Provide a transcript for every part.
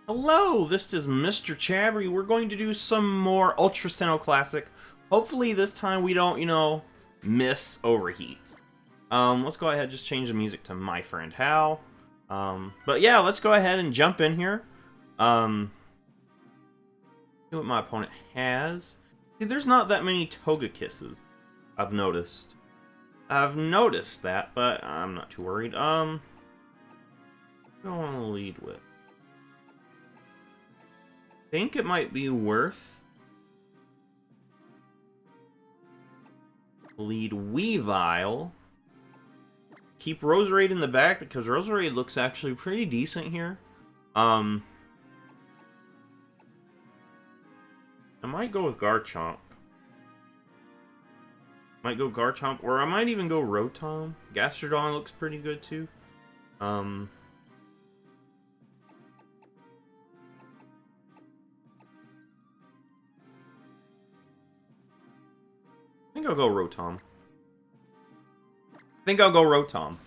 Hello, this is Mr. Chabry. We're going to do some more Ultra Sinnoh Classic. Hopefully this time we don't, miss overheats. Let's go ahead and just change the music to My Friend Hal. But yeah, let's go ahead and jump in here. See what my opponent has. See, there's not that many Togekisses, I've noticed. I've noticed that, but I'm not too worried. What do I want to lead with? I think it might be worth lead Weavile. Keep Roserade in the back because Roserade looks actually pretty decent here. I might go with Garchomp. Might go Garchomp, or I might even go Rotom. Gastrodon looks pretty good too. I think I'll go Rotom.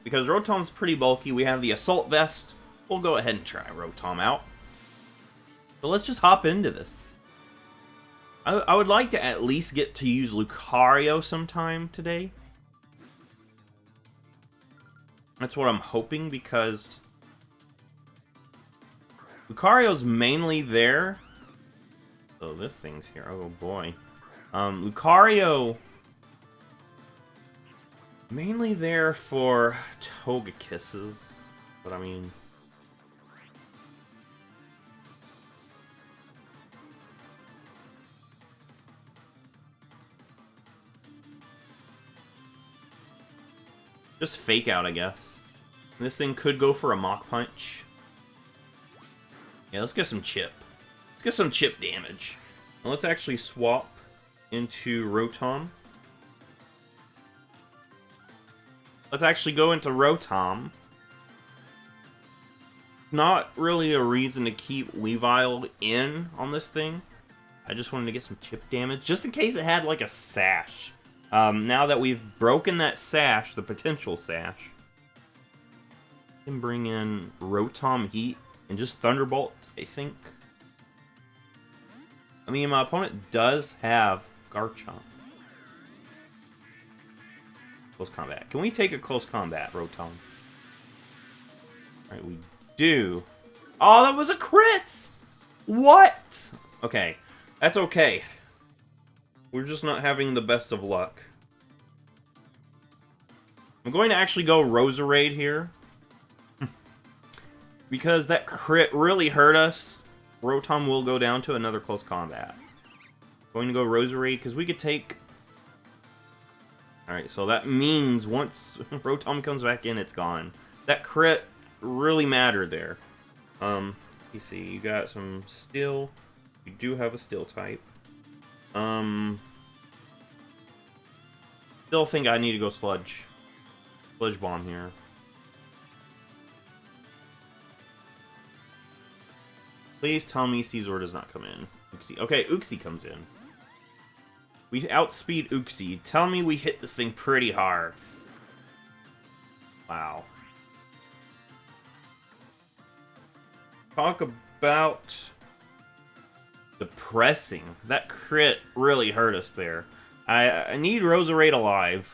Because Rotom's pretty bulky. We have the Assault Vest. We'll go ahead and try Rotom out. So let's just hop into this. I would like to at least get to use Lucario sometime today. That's what I'm hoping, because Lucario's mainly there. Oh, this thing's here. Oh boy. Lucario mainly there for Togekisses, but I mean, just fake out, I guess. And this thing could go for a Mach Punch. Yeah, let's get some chip. Let's get some chip damage. And let's actually swap into Rotom. Let's actually go into Rotom. Not really a reason to keep Weavile in on this thing. I just wanted to get some chip damage, just in case it had like a Sash. Now that we've broken that Sash, the potential Sash, we can bring in Rotom-Heat and just Thunderbolt, I think. I mean, my opponent does have Garchomp. Close combat. Can we take a close combat, Rotom? Alright, we do. Oh, that was a crit! What? Okay, that's okay. We're just not having the best of luck. I'm going to actually go Roserade here. Because that crit really hurt us. Rotom will go down to another close combat. Going to go Roserade because we could take... Alright, so that means once Rotom comes back in, it's gone. That crit really mattered there. You see, you got some Steel. You do have a Steel type. Still think I need to go Sludge Bomb here. Please tell me Caesar does not come in. Uxie. Okay, Uxie comes in. We outspeed Uxie. Tell me we hit this thing pretty hard. Wow. Talk about depressing. That crit really hurt us there. I need Roserade alive.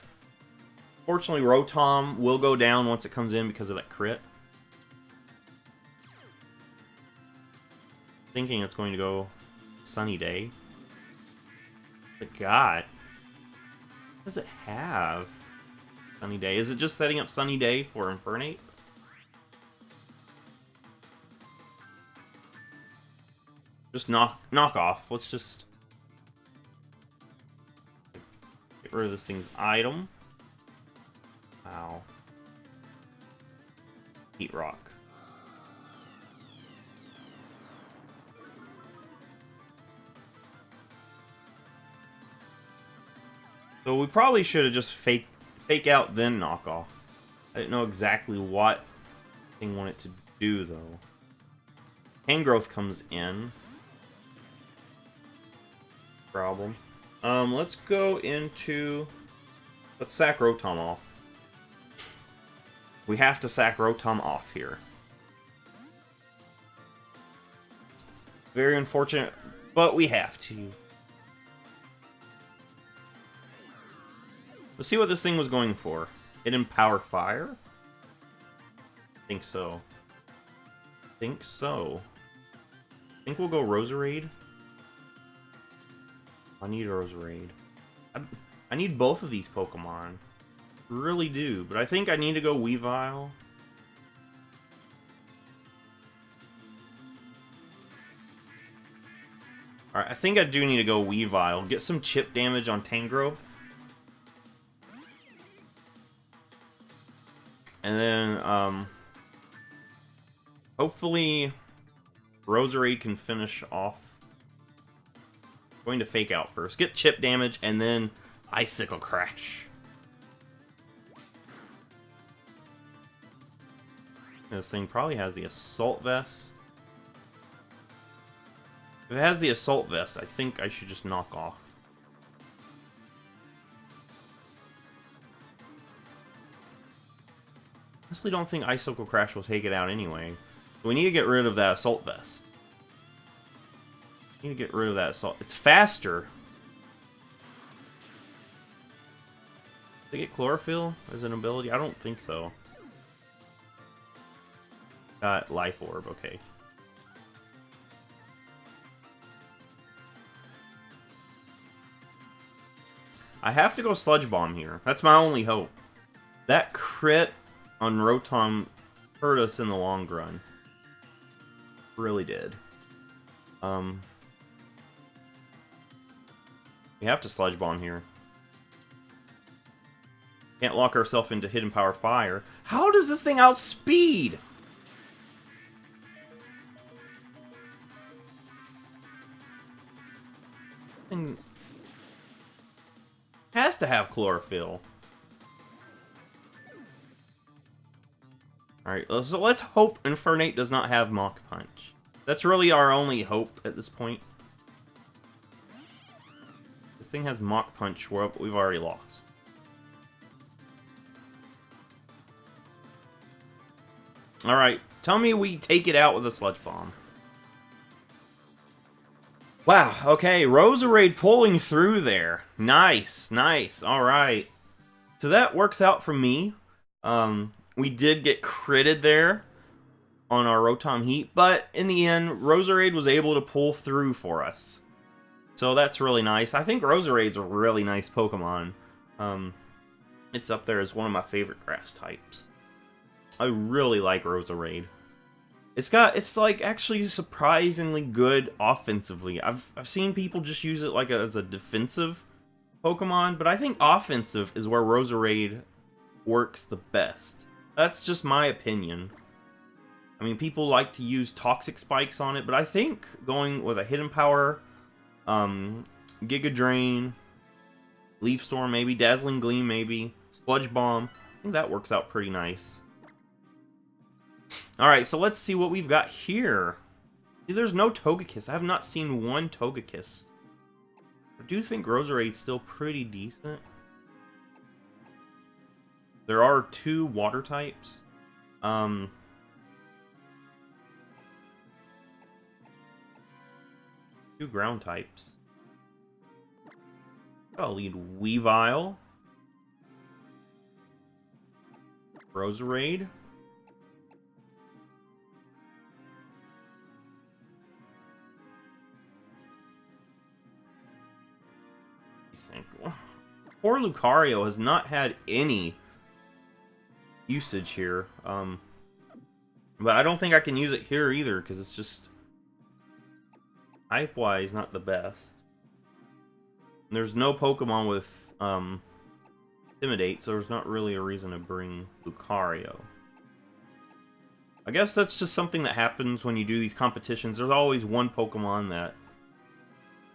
Fortunately, Rotom will go down once it comes in because of that crit. Thinking it's going to go Sunny Day. But God, what does it have? Sunny Day. Is it just setting up Sunny Day for Infernape? Just knock off. Let's just get rid of this thing's item. Wow. Heat Rock. So we probably should have just fake out then knock off. I didn't know exactly what thing wanted to do though. Tangrowth comes in. Problem. Let's go into... Let's sack Rotom off. We have to sack Rotom off here. Very unfortunate, but we have to. Let's see what this thing was going for. Hidden Power Fire? Think so. Think so. Think we'll go Roserade. I need Roserade. I need both of these Pokemon. Really do, but I think I need to go Weavile. Alright, I think I do need to go Weavile. Get some chip damage on Tangrowth. And then, hopefully, Roserade can finish off. Going to Fake Out first. Get chip damage, and then Icicle Crash. This thing probably has the Assault Vest. If it has the Assault Vest, I think I should just knock off. Honestly, don't think Icicle Crash will take it out anyway. So we need to get rid of that Assault Vest. Need to get rid of that Assault. It's faster. Did they get Chlorophyll as an ability? I don't think so. Got Life Orb, okay. I have to go Sludge Bomb here. That's my only hope. That crit on Rotom hurt us in the long run. Really did. We have to Sludge Bomb here. Can't lock ourselves into Hidden Power Fire. How does this thing outspeed? Thing has to have Chlorophyll. Alright, so let's hope Infernape does not have Mach Punch. That's really our only hope at this point. This thing has Mach Punch, we've already lost. Alright, tell me we take it out with a Sludge Bomb. Wow, okay, Roserade pulling through there. Nice, nice, alright. So that works out for me. We did get critted there on our Rotom-Heat, but in the end, Roserade was able to pull through for us. So that's really nice. I think Roserade's a really nice Pokemon. It's up there as one of my favorite grass types. I really like Roserade. It's like actually surprisingly good offensively. I've seen people just use it like as a defensive Pokemon, but I think offensive is where Roserade works the best. That's just my opinion. I mean, people like to use Toxic Spikes on it, but I think going with a Hidden Power, Giga Drain, Leaf Storm maybe, Dazzling Gleam maybe, Sludge Bomb, I think that works out pretty nice. Alright, so let's see what we've got here. See, there's no Togekiss. I have not seen one Togekiss. I do think Roserade's still pretty decent. There are 2 water types. 2 ground types. I'll lead Weavile. Roserade. Poor Lucario has not had any usage here. But I don't think I can use it here either, because it's just hype-wise not the best. And there's no Pokemon with Intimidate, so there's not really a reason to bring Lucario. I guess that's just something that happens when you do these competitions. There's always one Pokemon that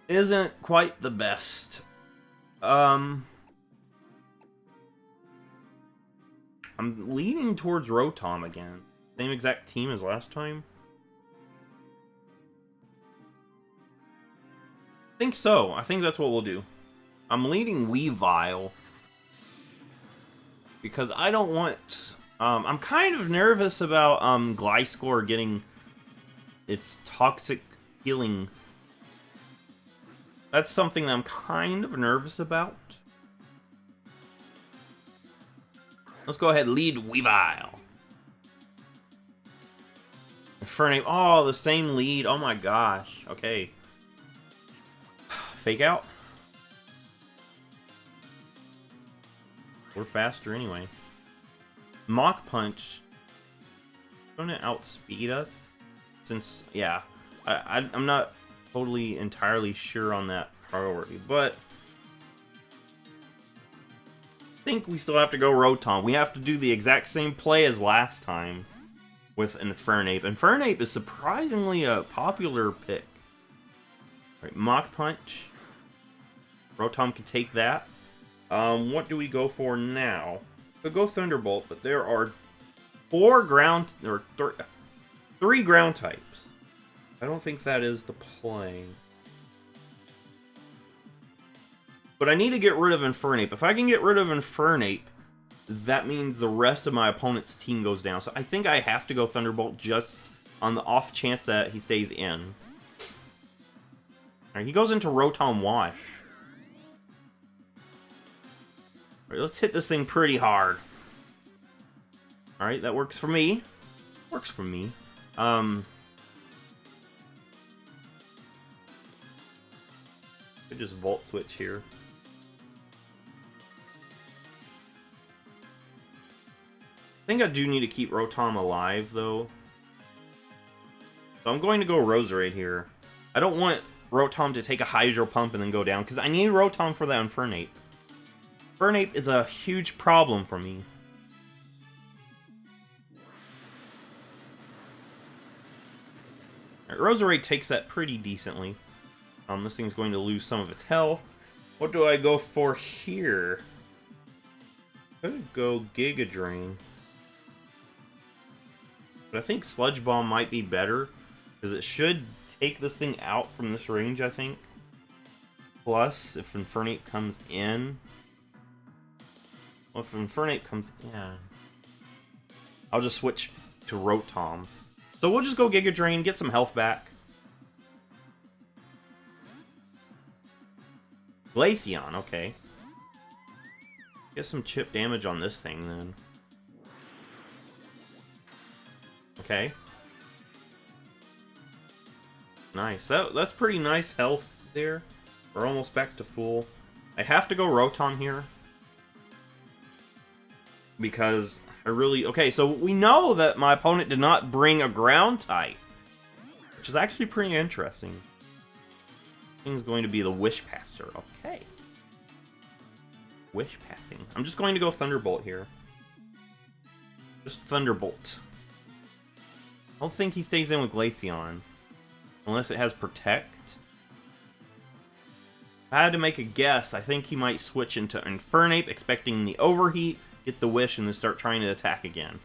isn't quite the best. I'm leaning towards Rotom again. Same exact team as last time. I think so. I think that's what we'll do. I'm leading Weavile because I don't want... I'm kind of nervous about Gliscor getting its Toxic healing. That's something that I'm kind of nervous about. Let's go ahead and lead Weavile. Infernape. Oh, the same lead. Oh my gosh. Okay. Fake out. We're faster anyway. Mach Punch. Gonna outspeed us? Since, yeah. I'm not totally entirely sure on that priority, but I think we still have to go Rotom. We have to do the exact same play as last time with Infernape. Infernape is surprisingly a popular pick. All right, Mach Punch. Rotom can take that. What do we go for now? Could go Thunderbolt, but there are three ground types. I don't think that is the play. But I need to get rid of Infernape. If I can get rid of Infernape, that means the rest of my opponent's team goes down. So I think I have to go Thunderbolt just on the off chance that he stays in. Alright, he goes into Rotom Wash. Alright, let's hit this thing pretty hard. Alright, that works for me. Works for me. Could just Volt Switch here. I think I do need to keep Rotom alive, though. So I'm going to go Roserade here. I don't want Rotom to take a Hydro Pump and then go down, because I need Rotom for that Infernape. Infernape is a huge problem for me. Right, Roserade takes that pretty decently. This thing's going to lose some of its health. What do I go for here? Could go Giga Drain. But I think Sludge Bomb might be better, because it should take this thing out from this range, I think. Plus, if Infernape comes in... Well, if Infernape comes in... I'll just switch to Rotom. So we'll just go Giga Drain, get some health back. Glaceon, okay. Get some chip damage on this thing, then. Okay. Nice. That's pretty nice health there. We're almost back to full. I have to go Rotom here. Because I really... Okay, so we know that my opponent did not bring a ground type. Which is actually pretty interesting. Thing's going to be the Wish Passer. Okay. Wish Passing. I'm just going to go Thunderbolt here. Just Thunderbolt. I don't think he stays in with Glaceon. Unless it has Protect. If I had to make a guess, I think he might switch into Infernape, expecting the Overheat, get the Wish, and then start trying to attack again.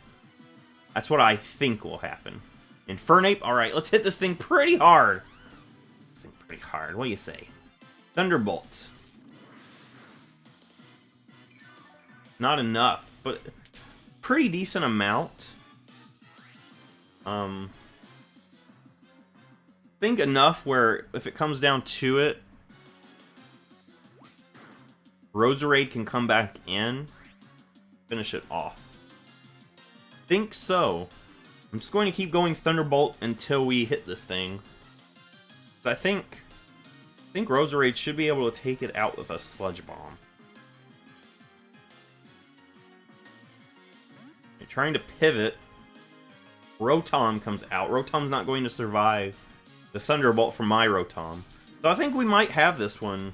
That's what I think will happen. Infernape? Alright, let's hit this thing pretty hard. Pretty hard. What do you say? Thunderbolt. Not enough, but pretty decent amount. Think enough where if it comes down to it, Roserade can come back in, finish it off. Think so. I'm just going to keep going Thunderbolt until we hit this thing. I think Roserade should be able to take it out with a Sludge Bomb. You're trying to pivot. Rotom comes out. Rotom's not going to survive the Thunderbolt from my Rotom. So I think we might have this one.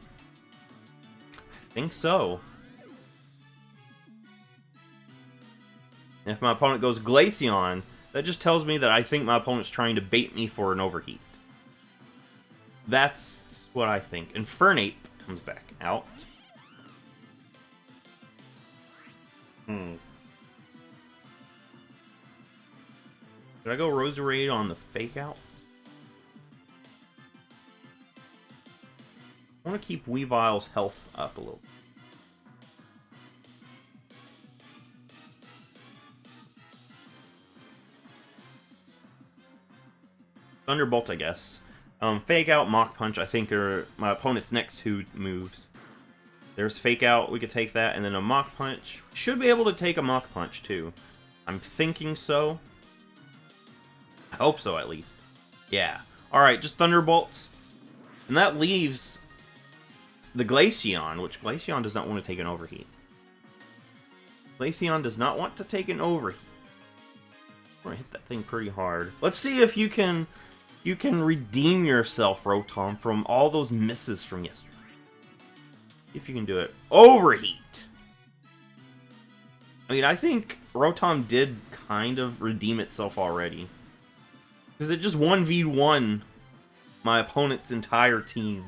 I think so. And if my opponent goes Glaceon, that just tells me that I think my opponent's trying to bait me for an Overheat. That's what I think. Infernape comes back out. Should I go Roserade on the Fake Out? I want to keep Weavile's health up a little. Thunderbolt, I guess. Fake Out, Mach Punch, I think are my opponent's next two moves. There's Fake Out, we could take that, and then a Mach Punch. Should be able to take a Mach Punch, too. I'm thinking so. I hope so, at least. Yeah. Alright, just Thunderbolts. And that leaves the Glaceon, which Glaceon does not want to take an Overheat. Glaceon does not want to take an Overheat. We're gonna hit that thing pretty hard. Let's see if you can redeem yourself, Rotom, from all those misses from yesterday. If you can do it. Overheat! I mean, I think Rotom did kind of redeem itself already. Because it just 1v1 my opponent's entire team.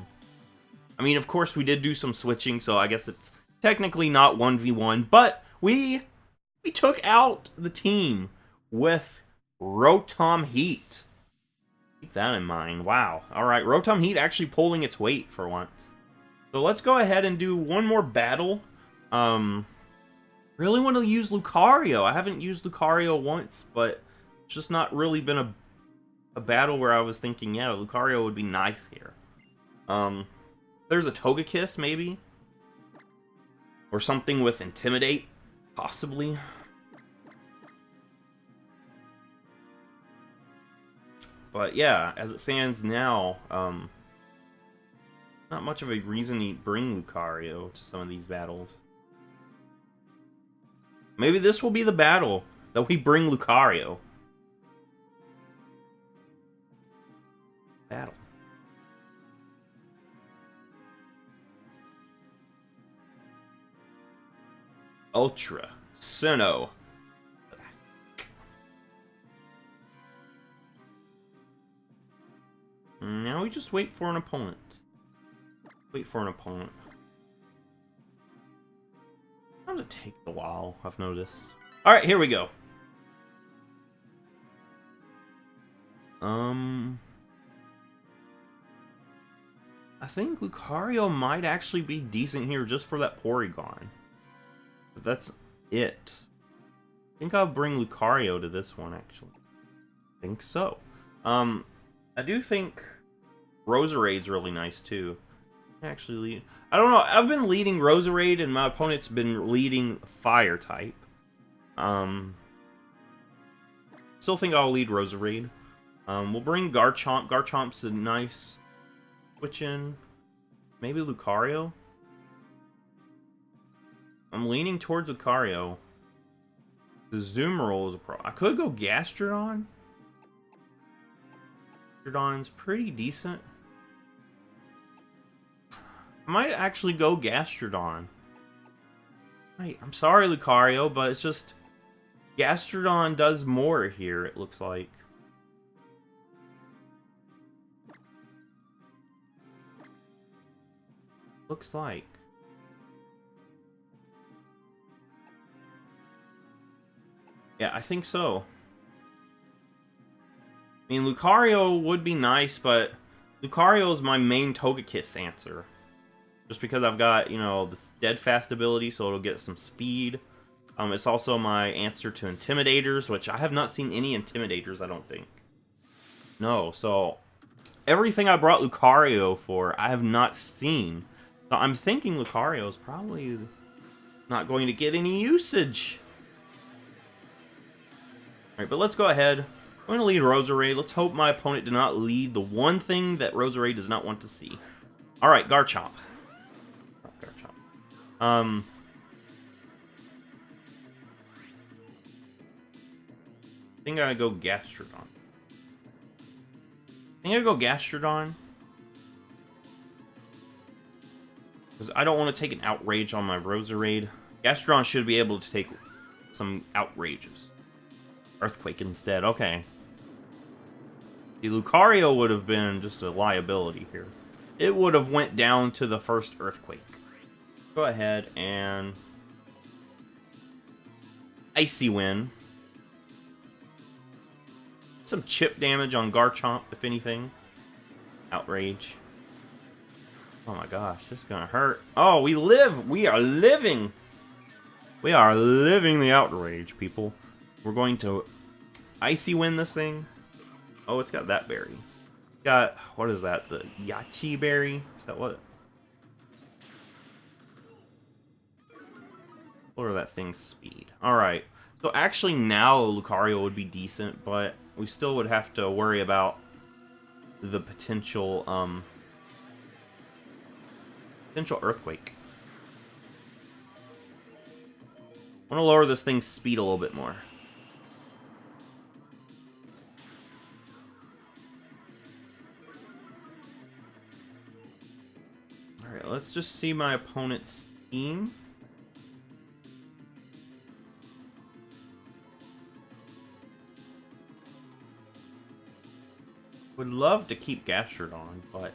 I mean, of course, we did do some switching, so I guess it's technically not 1v1, but we took out the team with Rotom-Heat. Keep that in mind. Wow. Alright, Rotom-Heat actually pulling its weight for once. So let's go ahead and do one more battle. Really want to use Lucario. I haven't used Lucario once, but it's just not really been a battle where I was thinking, yeah, Lucario would be nice here. There's a Togekiss, maybe? Or something with Intimidate, possibly. But yeah, as it stands now, not much of a reason to bring Lucario to some of these battles. Maybe this will be the battle that we bring Lucario. Battle. Ultra Sinnoh Classic. Now we just wait for an opponent. Wait for an opponent. Sometimes it takes a while, I've noticed. Alright, here we go. I think Lucario might actually be decent here just for that Porygon. But that's it. I think I'll bring Lucario to this one, actually. I think so. I do think Roserade's really nice, too. Actually, I don't know. I've been leading Roserade, and my opponent's been leading Fire type. Still think I'll lead Roserade. We'll bring Garchomp. Garchomp's a nice switch in. Maybe Lucario? I'm leaning towards Lucario. The Zoom Roll is a pro. I could go Gastrodon. Gastrodon's pretty decent. I might actually go Gastrodon. Wait, I'm sorry, Lucario, but it's just Gastrodon does more here, it looks like. Looks like. Yeah, I think so. I mean, Lucario would be nice, but Lucario is my main Togekiss answer. Just because I've got, you know, the Steadfast ability, so it'll get some speed. It's also my answer to Intimidators, which I have not seen any Intimidators, I don't think. No, so everything I brought Lucario for, I have not seen. So I'm thinking Lucario is probably not going to get any usage. Alright, but let's go ahead. I'm going to lead Roserade. Let's hope my opponent did not lead the one thing that Roserade does not want to see. Alright, Garchomp. I think I go Gastrodon. Because I don't want to take an Outrage on my Roserade. Gastrodon should be able to take some Outrages. Earthquake instead, okay. The Lucario would have been just a liability here. It would have went down to the first Earthquake. Go ahead and Icy Wind. Some chip damage on Garchomp, if anything. Outrage. Oh my gosh, this is gonna hurt. Oh, we live! We are living! We are living the Outrage, people. We're going to Icy Wind this thing. Oh, it's got that berry. Got, what is that? The Yachi Berry? Is that what? What are that thing's speed? Alright. So actually now Lucario would be decent, but we still would have to worry about the potential, potential earthquake. I want to lower this thing's speed a little bit more. Alright, let's just see my opponent's team. Would love to keep Gastrodon, but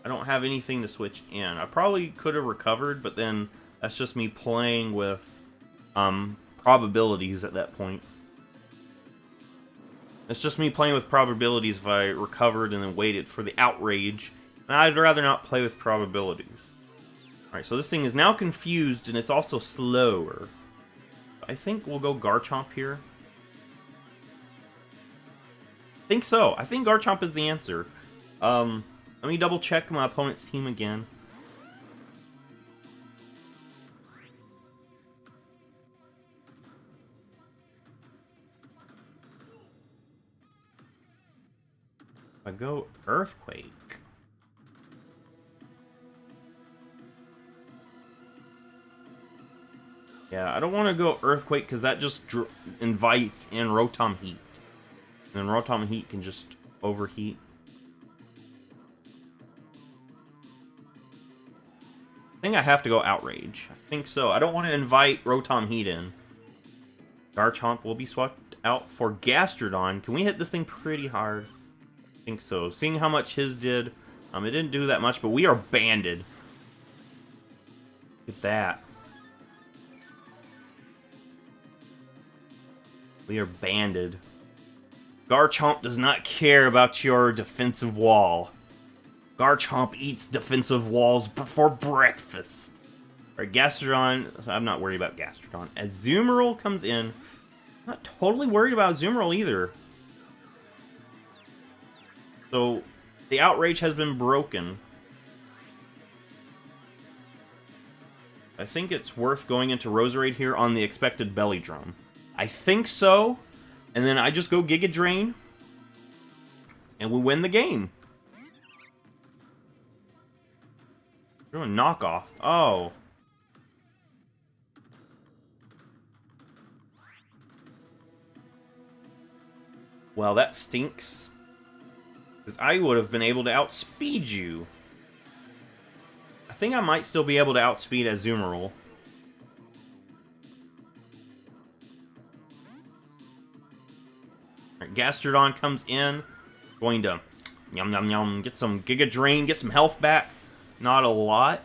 I don't have anything to switch in. I probably could have recovered, but then that's just me playing with probabilities at that point. It's just me playing with probabilities if I recovered and then waited for the Outrage. And I'd rather not play with probabilities. Alright, so this thing is now confused and it's also slower. I think we'll go Garchomp here. I think so. I think Garchomp is the answer. Let me double check my opponent's team again. I go Earthquake. Yeah, I don't want to go Earthquake because that just invites in Rotom-Heat. And then Rotom-Heat can just overheat. I think I have to go Outrage. I think so. I don't want to invite Rotom-Heat in. Garchomp will be swapped out for Gastrodon. Can we hit this thing pretty hard? I think so. Seeing how much his did, it didn't do that much, but we are banded. Look at that. We are banded. Garchomp does not care about your defensive wall. Garchomp eats defensive walls for breakfast. Alright, Gastrodon. I'm not worried about Gastrodon. Azumarill comes in. I'm not totally worried about Azumarill either. So, the Outrage has been broken. I think it's worth going into Roserade here on the expected Belly Drum. I think so. And then I just go Giga Drain. And we win the game. We're doing knockoff. Oh. Well, that stinks. Because I would have been able to outspeed you. I think I might still be able to outspeed Azumarill. Alright, Gastrodon comes in. Going to yum yum yum. Get some Giga Drain. Get some health back. Not a lot.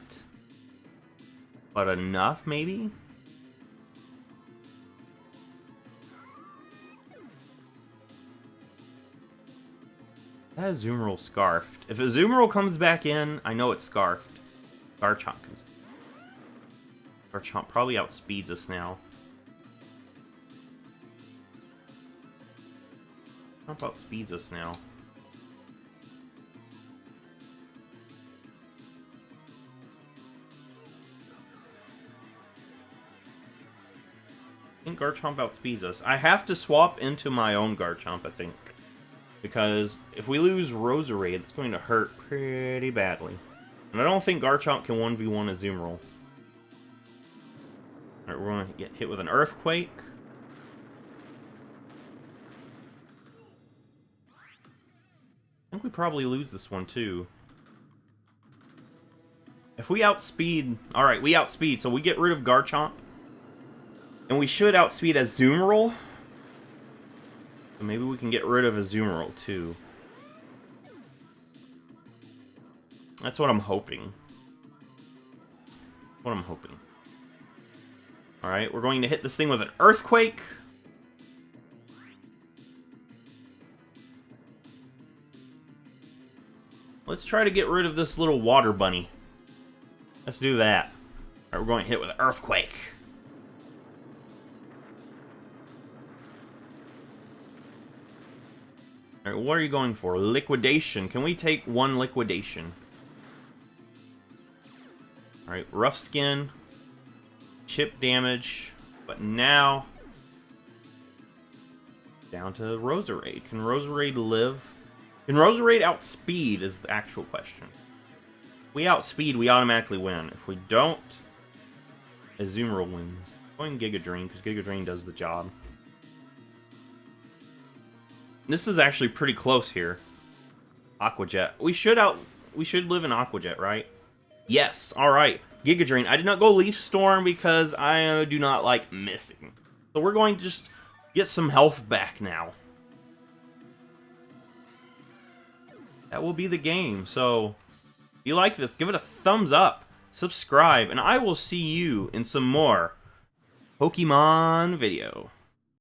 But enough, maybe? That Azumarill scarfed. If Azumarill comes back in, I know it's scarfed. Garchomp comes in. Garchomp probably outspeeds us now. Garchomp outspeeds us now. I think Garchomp outspeeds us. I have to swap into my own Garchomp, I think. Because if we lose Roserade, it's going to hurt pretty badly. And I don't think Garchomp can 1v1 Azumarill. Alright, we're going to get hit with an Earthquake. I think we probably lose this one too. If we outspeed... Alright, we outspeed, so we get rid of Garchomp. And we should outspeed Azumarill. So maybe we can get rid of Azumarill too. That's what I'm hoping. What I'm hoping. Alright, we're going to hit this thing with an Earthquake. Let's try to get rid of this little water bunny. Let's do that. Alright, we're going to hit it with an Earthquake. Alright, what are you going for? Liquidation. Can we take one liquidation? Alright, rough skin. Chip damage. But now... down to Roserade. Can Roserade live? Can Roserade outspeed is the actual question. If we outspeed, we automatically win. If we don't, Azumarill wins. I'm going Giga Drain, because Giga Drain does the job. This is actually pretty close here. Aqua Jet. We should live in Aqua Jet, right? Yes, alright. Giga Drain. I did not go Leaf Storm because I do not like missing. So we're going to just get some health back now. That will be the game. So, if you like this, give it a thumbs up, subscribe, and I will see you in some more Pokemon video.